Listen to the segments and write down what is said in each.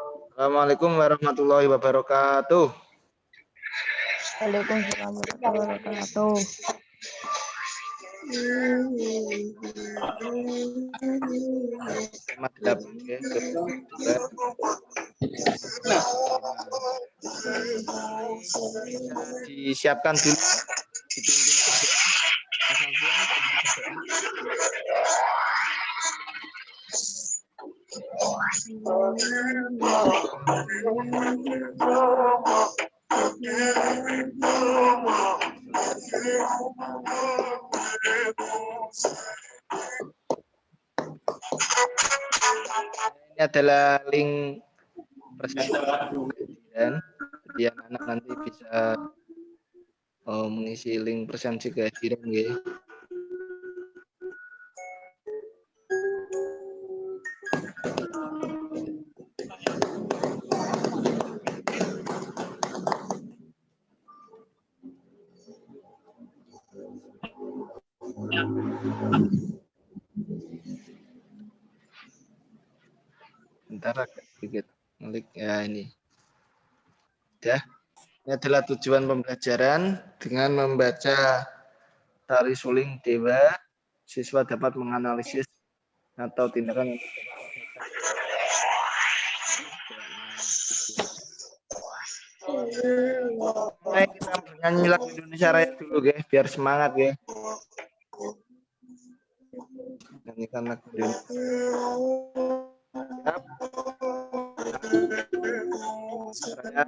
Assalamualaikum warahmatullahi wabarakatuh. Waalaikumsalam warahmatullahi wabarakatuh. Tema 8 ya, kedua. Bisa disiapkan dulu, dipimpin Mas Alfian. Ini adalah link presentasi dan jadi anak-anak nanti bisa mengisi link presentasi kehadiran ya. Bentar agak sedikit klik ya ini. Ya. Ini adalah tujuan pembelajaran dengan membaca tari suling dewa, siswa dapat menganalisis atau tindakan Baik, kita nyanyi lagu Indonesia Raya dulu guys, biar semangat ya. Nyanyikan lagu Indonesia. Siap. Raya.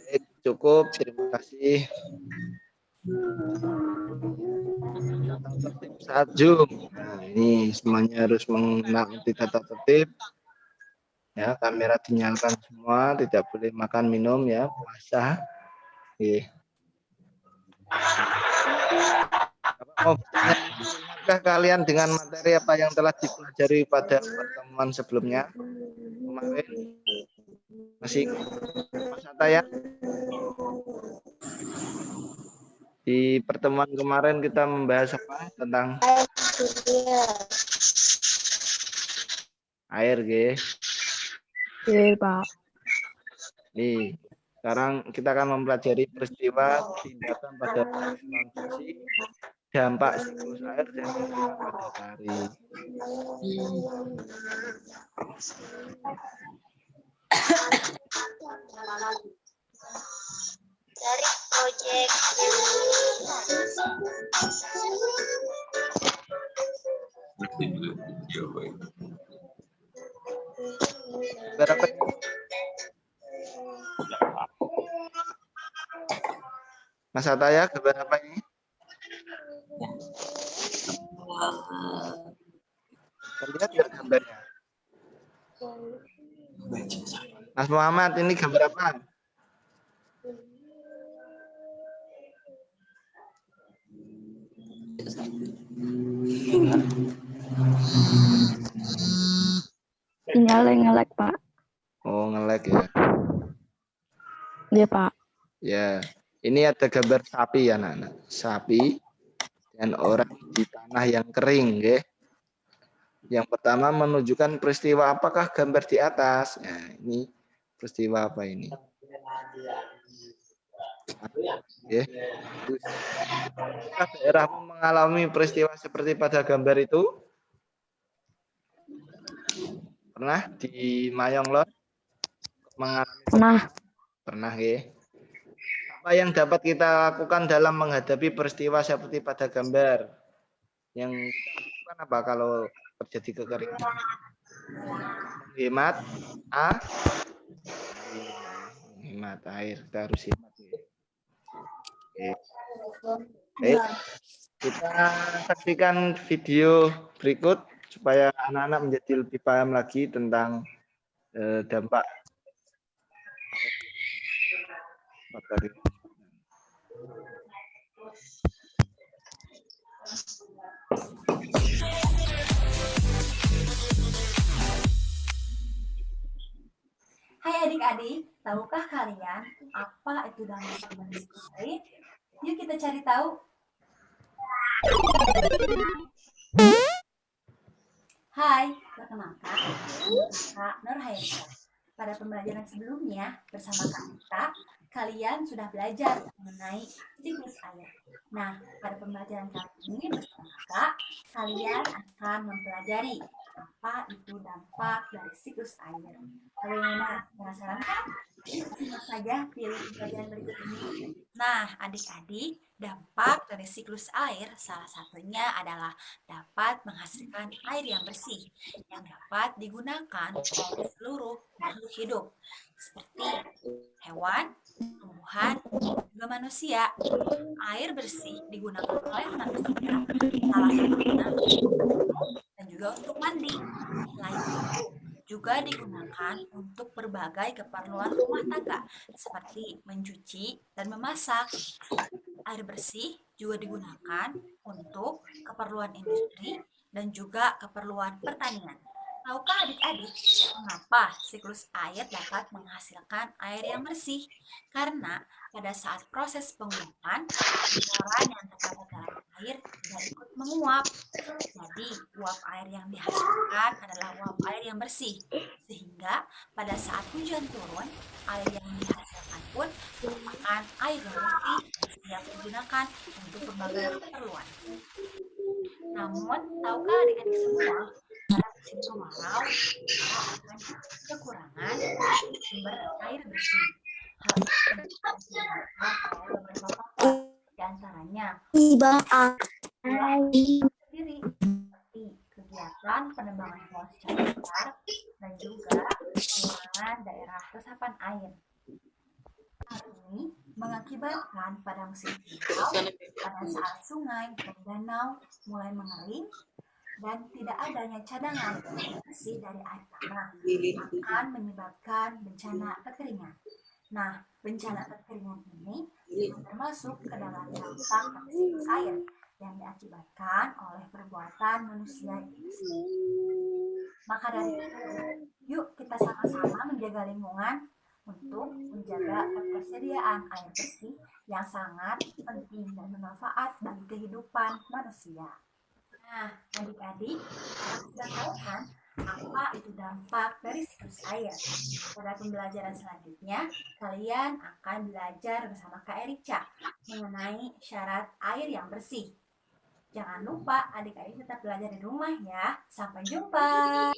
Baik, cukup. Terima kasih. Tata tertib saat Zoom. Nah, ini semuanya harus mengikuti tata tertib. Ya, kamera dinyalakan semua, tidak boleh makan minum ya, puasa. Oke. Mau bertanya, ingatkah kalian dengan materi apa yang telah dipelajari pada pertemuan sebelumnya kemarin? Masih Mas Atta ya? Di pertemuan kemarin kita membahas apa tentang air, guys. Iya, Pak. Nih, sekarang kita akan mempelajari peristiwa tindakan pada transisi, dampak siklus air dan dampak pada tari. Dari proyek Berapa? Mas Ataya, gambar apa ini? Terlihat nggak gambarnya? Mas Muhammad, ini gambar apa? Ngelek, Pak. Oh, nge-lag ya. Iya, Pak. Ya, ini ada gambar sapi ya, anak-anak. Sapi dan orang di tanah yang kering, ya. Yang pertama menunjukkan peristiwa apakah gambar di atas. Nah, ini peristiwa apa ini? Ya. Apakah daerahmu mengalami peristiwa seperti pada gambar itu? Pernah di Mayonglor mengalami? Pernah, ya. Apa yang dapat kita lakukan dalam menghadapi peristiwa seperti pada gambar? Yang kita lakukan apa kalau terjadi kekeringan? Menghemat menghemat air. Kita harus hemat. Oke. Kita saksikan video berikut supaya anak-anak menjadi lebih paham lagi tentang dampak materi. Hai adik-adik, tahukah kalian apa itu dampak siklus air? Yuk kita cari tahu. Hai, perkenalkan, Kak Nur Hayesha. Pada pembelajaran sebelumnya bersama Kak Nita, kalian sudah belajar mengenai siklus air. Nah, pada pembelajaran kali ini bersama Kak, kalian akan mempelajari apa itu dampak dari siklus air. Bagaimana? Penasaran kan? Simak saja pilih pembelajaran berikut ini. Nah, adik-adik, dampak dari siklus air salah satunya adalah dapat menghasilkan air yang bersih yang dapat digunakan oleh seluruh makhluk hidup seperti hewan, tumbuhan, juga manusia. Air bersih digunakan oleh manusia salah satunya dan juga untuk mandi. Selain itu, juga digunakan untuk berbagai keperluan rumah tangga seperti mencuci dan memasak. Air bersih juga digunakan untuk keperluan industri dan juga keperluan pertanian. Tahukah adik-adik mengapa siklus air dapat menghasilkan air yang bersih? Karena pada saat proses penguapan, kotoran yang terdapat dalam air tidak ikut menguap. Jadi, uap air yang dihasilkan adalah uap air yang bersih. Sehingga pada saat hujan turun, air yang dihasilkan pun merupakan air yang bersih dan siap digunakan untuk berbagai keperluan. Namun, tahukah adik-adik semua, pada musim kemarau, kita akan kekurangan sumber air bersih. Hal itu disebabkan oleh beberapa faktor, di antaranya sendiri seperti kegiatan penebangan pohon secara besar dan juga pengurangan daerah resapan air. Hal ini mengakibatkan pada musim kemarau, pada saat sungai dan danau mulai mengering dan tidak adanya cadangan air bersih dari air tanah akan menyebabkan bencana kekeringan. Nah, bencana kekeringan ini termasuk ke dalam dampak dari siklus air yang diakibatkan oleh perbuatan manusia itu sendiri. Maka dari itu, yuk kita sama-sama menjaga lingkungan untuk menjaga ketersediaan air bersih yang sangat penting dan bermanfaat bagi kehidupan manusia. Nah, adik-adik, sudah tahu kan apa itu dampak dari siklus air? Pada pembelajaran selanjutnya, kalian akan belajar bersama Kak Erica mengenai syarat air yang bersih. Jangan lupa adik-adik tetap belajar di rumah ya. Sampai jumpa.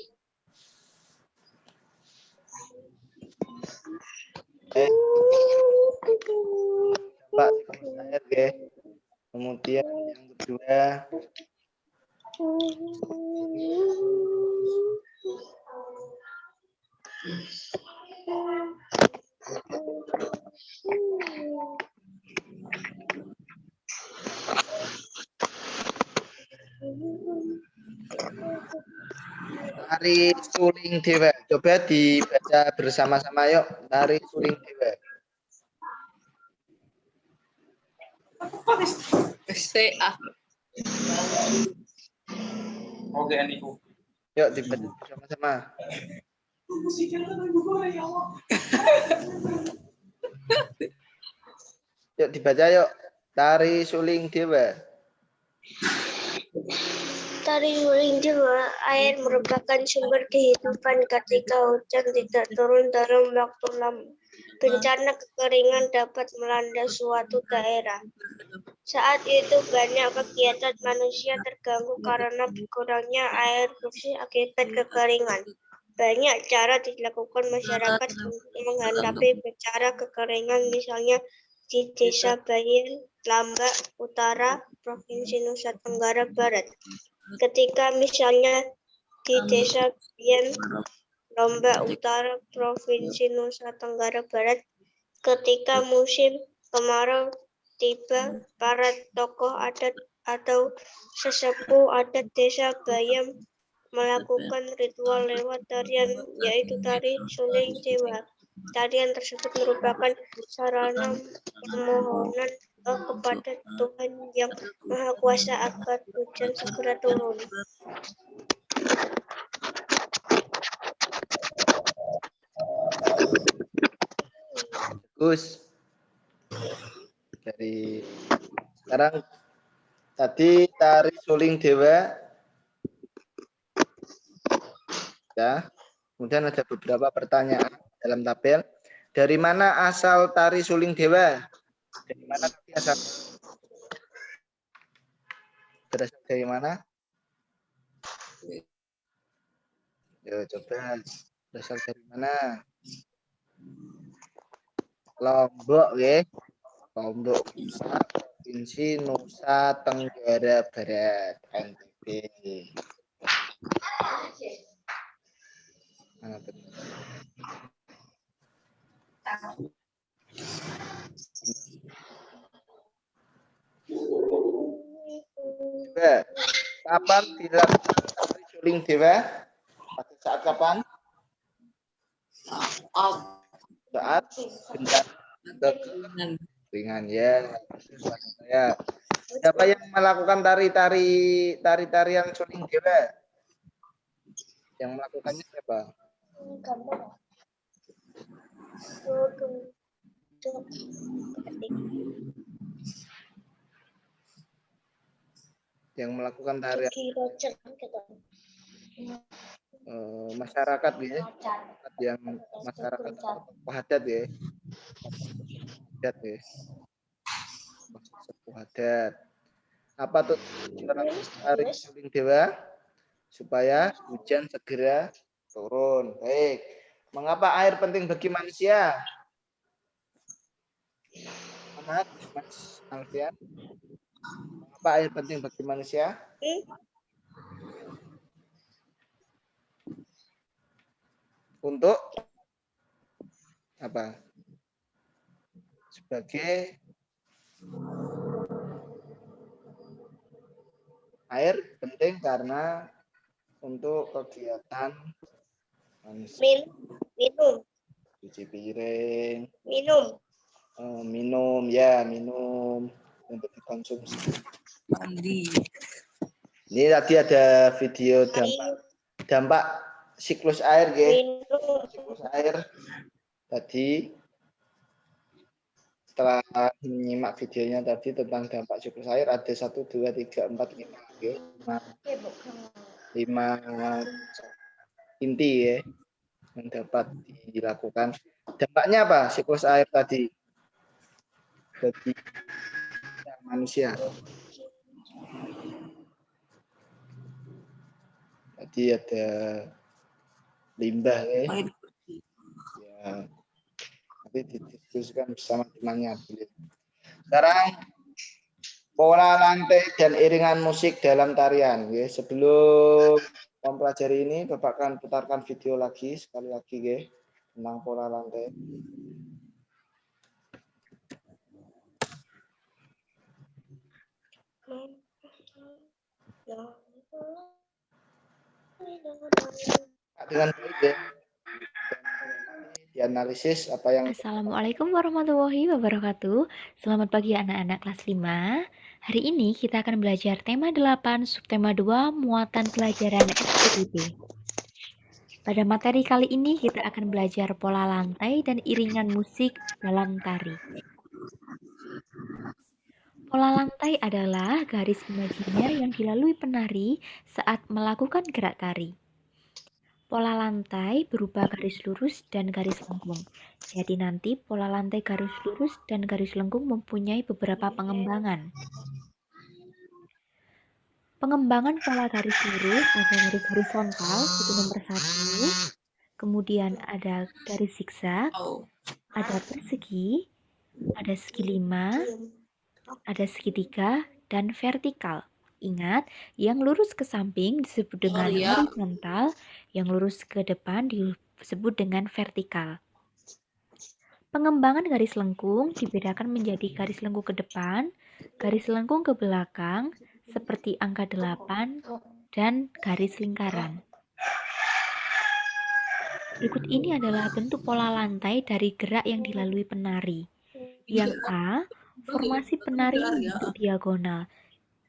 Pak, air, ya. Kemudian yang kedua, Tari Suling Dewa. Coba dibaca bersama-sama yuk. Tari Suling Dewa. Oke, Aniku. Yuk dibaca bersama-sama. Yuk dibaca yuk. Tari Suling Dewa. Tari Suling Dewa, air merupakan sumber kehidupan ketika hujan tidak turun dalam waktu lama. Bencana kekeringan dapat melanda suatu daerah. Saat itu banyak kegiatan manusia terganggu karena kurangnya air bersih akibat kekeringan. Banyak cara dilakukan masyarakat untuk menghadapi bencana kekeringan, misalnya di Desa Bayan, Lambak Utara, Provinsi Nusa Tenggara Barat. Ketika misalnya di Desa Bayan, Lambak Utara, Provinsi Nusa Tenggara Barat, ketika musim kemarau tiba, para tokoh adat atau sesepuh adat Desa Bayam melakukan ritual lewat tarian, yaitu tari Suling Dewa. Tarian tersebut merupakan sarana permohonan kepada Tuhan Yang Maha Kuasa agar hujan segera turun. Bagus. Dari sekarang tadi Tari Suling Dewa. Ya. Kemudian ada beberapa pertanyaan dalam tabel. Dari mana asal Tari Suling Dewa? Dari mana tadi asal? Berasal dari mana? Yo, coba. Berasal dari mana? Lombok, ya. Lombok, Provinsi Nusa Tenggara Barat, NTB. Mana tuh? Coba, kapan dilakukan Tari Suling Dewa? Pada saat kapan? Saat bencana kekeringan, ya. Ya. Siapa yang melakukan tarian Suling Dewa? Yang melakukannya siapa? Yang melakukan tarian masyarakat, ya. Yang masyarakat sepuh adat, ya. Adat, ya. Sepuh adat. Apa tuh tari Suling Dewa? Supaya hujan segera turun. Baik. Mengapa air penting bagi manusia? Ahmad, Mas Alfian. Mengapa air penting bagi manusia? Untuk apa? Sebagai air penting karena untuk kegiatan manusia. Minum. Cuci piring. Minum. Minum untuk dikonsumsi. Mandi. Ini tadi ada video dampak siklus air, guys. Siklus air tadi setelah menyimak videonya tadi tentang dampak siklus air ada 1, 2, 3, 4, 5 inti, ya, yang dapat dilakukan. Dampaknya apa siklus air tadi bagi manusia? Tadi ada limbah, ya. Nanti didiskusikan bersama temannya. Sekarang pola lantai dan iringan musik dalam tarian, ya. Sebelum mempelajari ini, Bapak akan putarkan video lagi sekali lagi, ya, tentang pola lantai. Dengan baik ya. Dan dianalisis apa yang Assalamualaikum warahmatullahi wabarakatuh. Selamat pagi anak-anak kelas 5. Hari ini kita akan belajar tema 8, subtema 2, muatan pelajaran SPIP. Pada materi kali ini kita akan belajar pola lantai dan iringan musik dalam tari. Pola lantai adalah garis imajiner yang dilalui penari saat melakukan gerak tari. Pola lantai berupa garis lurus dan garis lengkung. Jadi nanti pola lantai garis lurus dan garis lengkung mempunyai beberapa pengembangan. Pengembangan pola garis lurus ada garis horizontal, itu nomor 1. Kemudian ada garis zigzag, ada persegi, ada segi 5, ada segitiga, dan vertikal. Ingat, yang lurus ke samping disebut dengan horizontal, yang lurus ke depan disebut dengan vertikal. Pengembangan garis lengkung dibedakan menjadi garis lengkung ke depan, garis lengkung ke belakang, seperti angka 8, dan garis lingkaran. Berikut ini adalah bentuk pola lantai dari gerak yang dilalui penari. Yang A, formasi penari membentuk diagonal.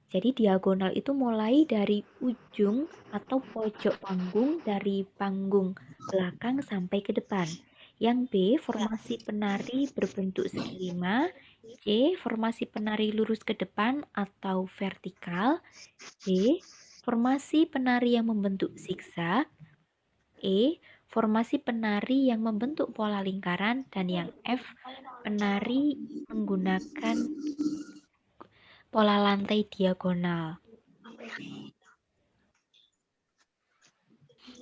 Jadi diagonal itu mulai dari ujung atau pojok panggung dari panggung belakang sampai ke depan. Yang B, formasi penari berbentuk segi 5. C, formasi penari lurus ke depan atau vertikal. D, formasi penari yang membentuk zigzag. E, formasi penari yang membentuk pola lingkaran. Dan yang F, penari menggunakan pola lantai diagonal.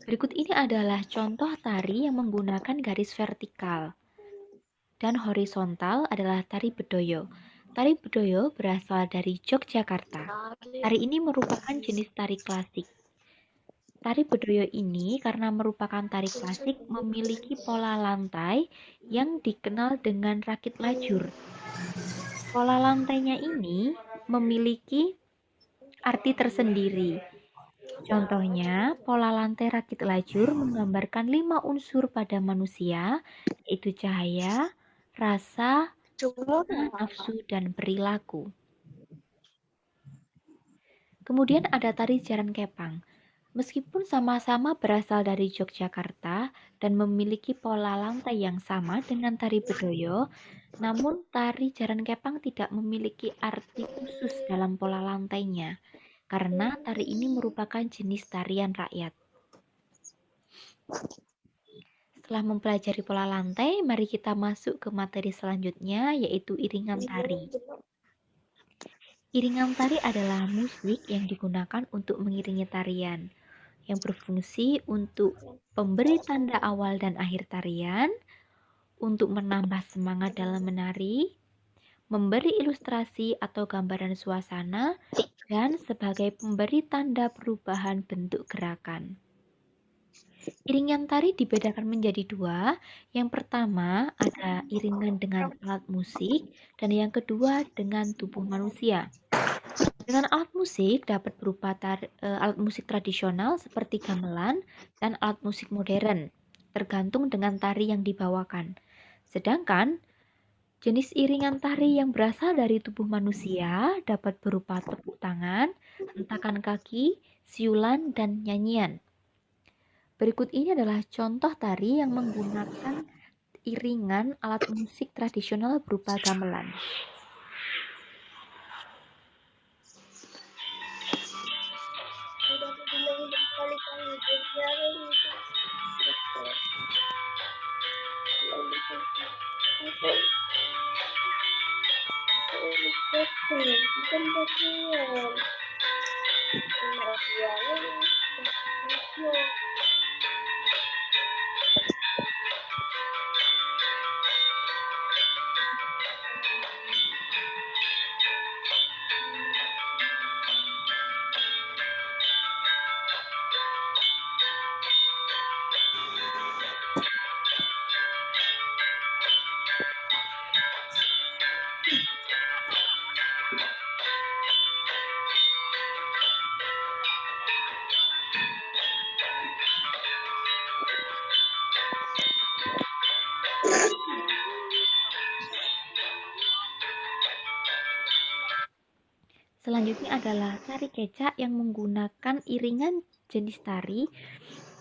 Berikut ini adalah contoh tari yang menggunakan garis vertikal dan horizontal adalah tari bedoyo. Tari bedoyo berasal dari Yogyakarta. Tari ini merupakan jenis tari klasik. Tari bedoyo ini karena merupakan tari klasik memiliki pola lantai yang dikenal dengan rakit lajur. Pola lantainya ini memiliki arti tersendiri. Contohnya, pola lantai rakit lajur menggambarkan 5 unsur pada manusia, yaitu cahaya, rasa, nafsu, dan perilaku. Kemudian ada tari jaran kepang. Meskipun sama-sama berasal dari Yogyakarta dan memiliki pola lantai yang sama dengan tari bedoyo, namun tari jaran kepang tidak memiliki arti khusus dalam pola lantainya, karena tari ini merupakan jenis tarian rakyat. Setelah mempelajari pola lantai, mari kita masuk ke materi selanjutnya, yaitu iringan tari. Iringan tari adalah musik yang digunakan untuk mengiringi tarian, yang berfungsi untuk pemberi tanda awal dan akhir tarian, untuk menambah semangat dalam menari, memberi ilustrasi atau gambaran suasana, dan sebagai pemberi tanda perubahan bentuk gerakan. Iringan tari dibedakan menjadi 2. Yang pertama ada iringan dengan alat musik dan yang kedua dengan tubuh manusia. Dengan alat musik dapat berupa alat musik tradisional seperti gamelan dan alat musik modern, tergantung dengan tari yang dibawakan. Sedangkan jenis iringan tari yang berasal dari tubuh manusia dapat berupa tepuk tangan, hentakan kaki, siulan, dan nyanyian. Berikut ini adalah contoh tari yang menggunakan iringan alat musik tradisional berupa gamelan. Selanjutnya adalah tari kecak yang menggunakan iringan jenis tari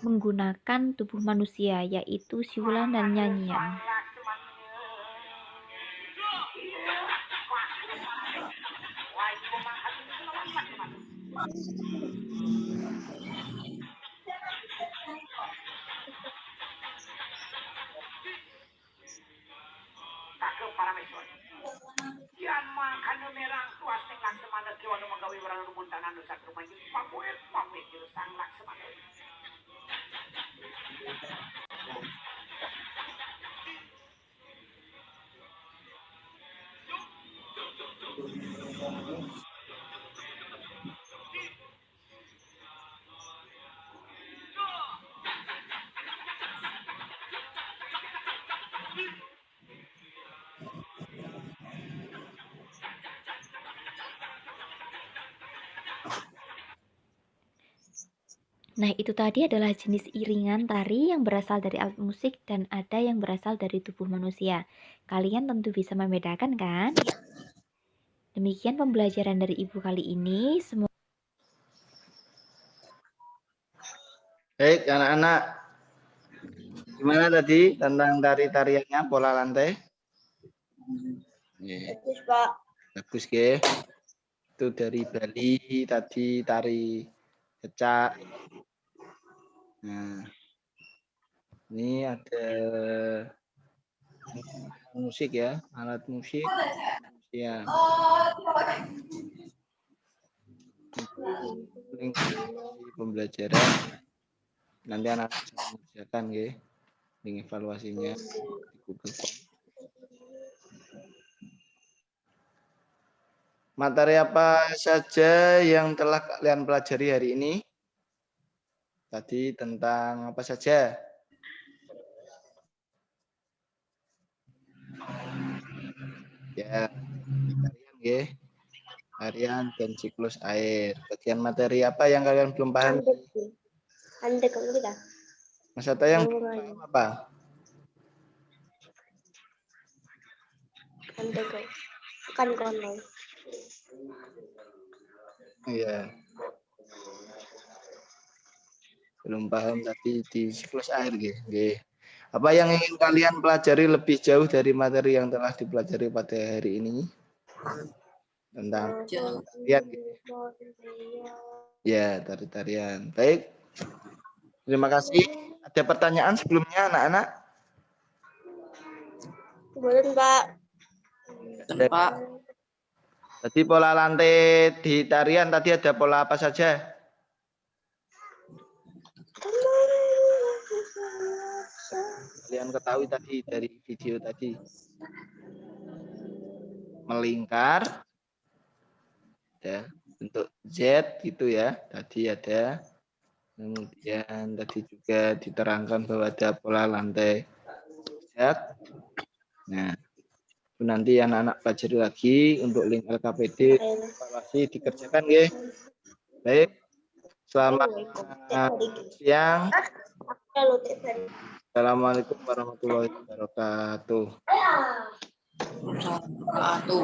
menggunakan tubuh manusia, yaitu siulan dan nyanyian. Nah, itu tadi adalah jenis iringan tari yang berasal dari alat musik dan ada yang berasal dari tubuh manusia. Kalian tentu bisa membedakan, kan? Demikian pembelajaran dari Ibu kali ini. Semoga Baik, anak-anak. Gimana tadi tentang tari-tariannya, pola lantai? Bagus, Pak. Bagus, Ge. Itu dari Bali tadi tari kecak. Nah, ini ada musik ya, alat musik. Ya. Link di pembelajaran. Nanti anak bisa mengerjakan, Ge. Link evaluasinya di Google Form. Materi apa saja yang telah kalian pelajari hari ini? Tadi tentang apa saja? Ya, tarian, ya. Tarian dan siklus air. Bagian materi apa yang kalian belum paham? Anda kamu kita. Mas Atta yang belum paham apa? Anda kau. Kan kono. Iya. Belum paham tadi di siklus air, nggih. Apa yang ingin kalian pelajari lebih jauh dari materi yang telah dipelajari pada hari ini? Tentang tarian. Ya, tari-tarian. Baik. Terima kasih. Ada pertanyaan sebelumnya, anak-anak? Boleh, Pak. Pak. Tadi pola lantai di tarian tadi ada pola apa saja? Kalian ketahui tadi dari video tadi. Melingkar. Ya, bentuk Z gitu ya. Tadi ada. Kemudian tadi juga diterangkan bahwa ada pola lantai Z. Nah, itu nanti anak-anak pelajari lagi untuk link LKPD evaluasi dikerjakan, ya. Baik. Selamat siang. Assalamualaikum warahmatullahi wabarakatuh. Wabarakatuh.